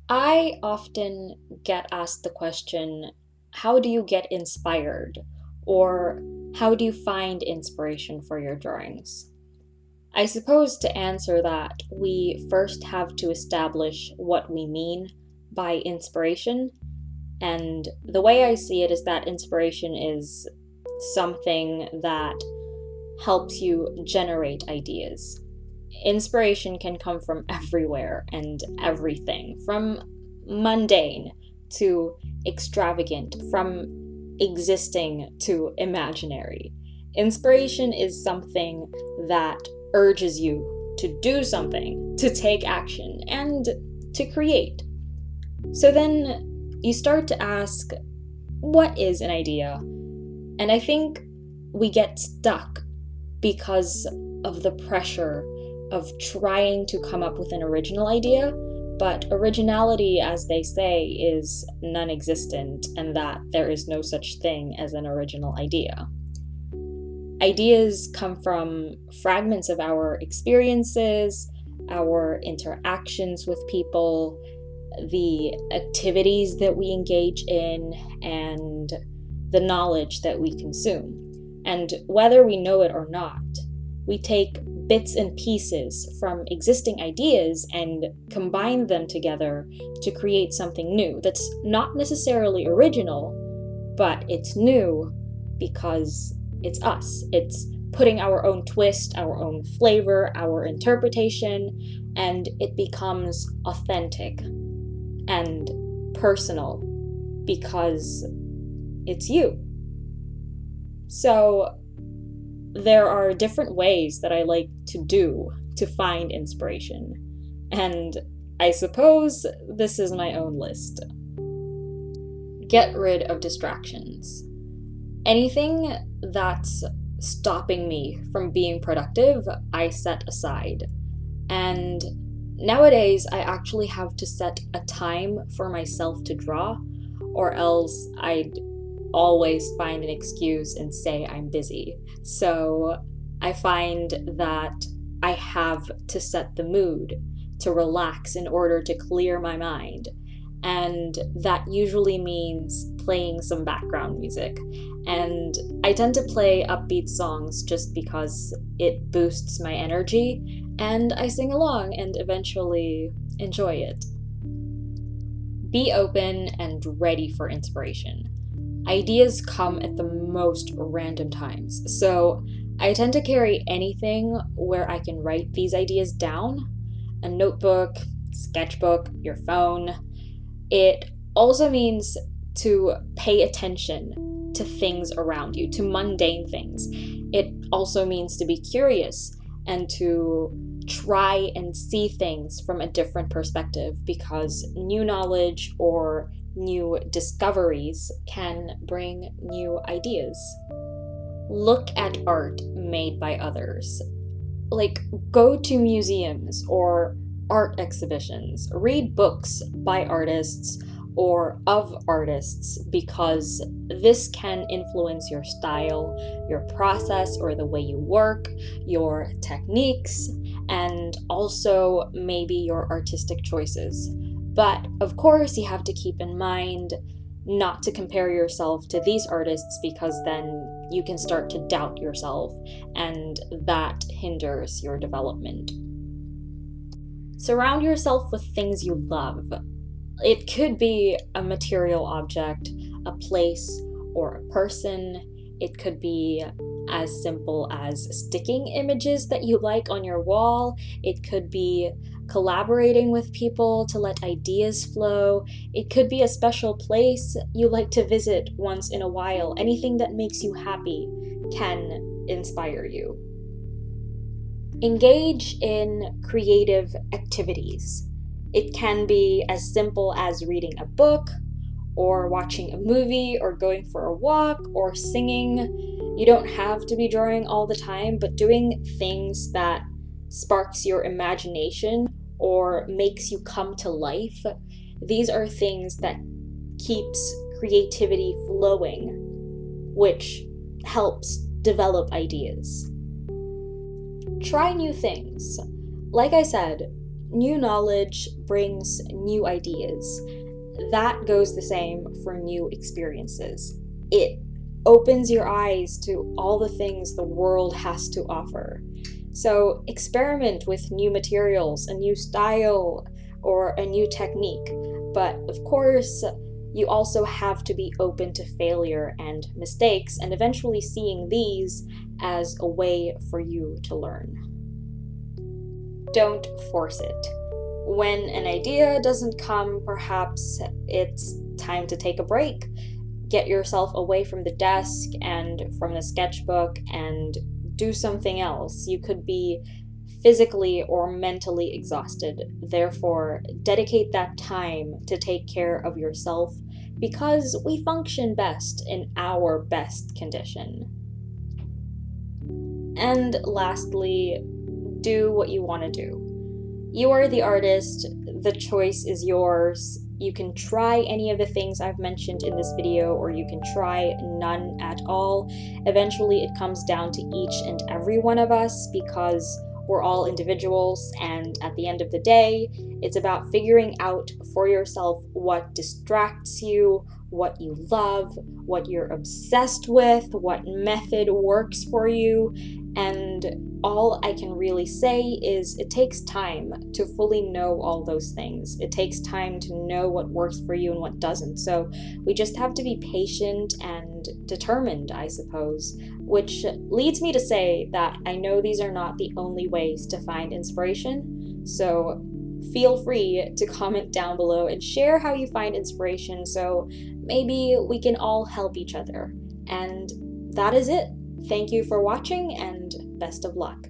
I often get asked the question, how do you get inspired? Or how do you find inspiration for your drawings? I suppose to answer that, we first have to establish what we mean by inspiration. And the way I see it is that inspiration is something that helps you generate ideas. Inspiration can come from everywhere and everything, from mundane to extravagant, from existing to imaginary. Inspiration is something that urges you to do something, to take action, and to create. So then you start to ask, what is an idea? And I think we get stuck because of the pressure of trying to come up with an original idea, but originality, as they say, is non existent, and that there is no such thing as an original idea. Ideas come from fragments of our experiences, our interactions with people, the activities that we engage in, and the knowledge that we consume. And whether we know it or not, we take bits and pieces from existing ideas and combine them together to create something new that's not necessarily original, but it's new because it's us. It's putting our own twist, our own flavor, our interpretation, and it becomes authentic and personal because it's you. So, there are different ways that I like to do to find inspiration, and I suppose this is my own list. Get rid of distractions. Anything that's stopping me from being productive, I set aside. And nowadays, I actually have to set a time for myself to draw, or else I'd always find an excuse and say I'm busy. So I find that I have to set the mood to relax in order to clear my mind. And that usually means playing some background music. And I tend to play upbeat songs just because it boosts my energy, and I sing along and eventually enjoy it. Be open and ready for inspiration. Ideas come at the most random times, so I tend to carry anything where I can write these ideas down: a notebook, sketchbook, your phone. It also means to pay attention to things around you, to mundane things. It also means to be curious and to try and see things from a different perspective, because new knowledge or new discoveries can bring new ideas. Look at art made by others. Like, go to museums or art exhibitions, read books by artists or of artists, because this can influence your style, your process, or the way you work, your techniques, and also maybe your artistic choices. But of course, you have to keep in mind not to compare yourself to these artists, because then you can start to doubt yourself, and that hinders your development. Surround yourself with things you love. It could be a material object, a place, or a person. It could be as simple as sticking images that you like on your wall. It could be collaborating with people to let ideas flow. It could be a special place you like to visit once in a while. Anything that makes you happy can inspire you. Engage in creative activities. It can be as simple as reading a book, or watching a movie, or going for a walk, or singing. You don't have to be drawing all the time, but doing things that sparks your imagination or makes you come to life, these are things that keeps creativity flowing, which helps develop ideas. Try new things. Like I said, New knowledge brings new ideas. That goes the same for new experiences. It opens your eyes to all the things the world has to offer. So experiment with new materials, a new style, or a new technique. But of course, you also have to be open to failure and mistakes, and eventually seeing these as a way for you to learn. Don't force it. When an idea doesn't come, perhaps it's time to take a break. Get yourself away from the desk and from the sketchbook and do something else. You could be physically or mentally exhausted. Therefore, dedicate that time to take care of yourself because we function best in our best condition. And lastly, do what you want to do. You are the artist, the choice is yours. You can try any of the things I've mentioned in this video, or you can try none at all. Eventually, it comes down to each and every one of us because we're all individuals, and at the end of the day, it's about figuring out for yourself what distracts you, what you love, what you're obsessed with, what method works for you, and all I can really say is it takes time to fully know all those things. It takes time to know what works for you and what doesn't. So we just have to be patient and determined, I suppose. Which leads me to say that I know these are not the only ways to find inspiration. So feel free to comment down below and share how you find inspiration so maybe we can all help each other. And that is it. Thank you for watching and best of luck.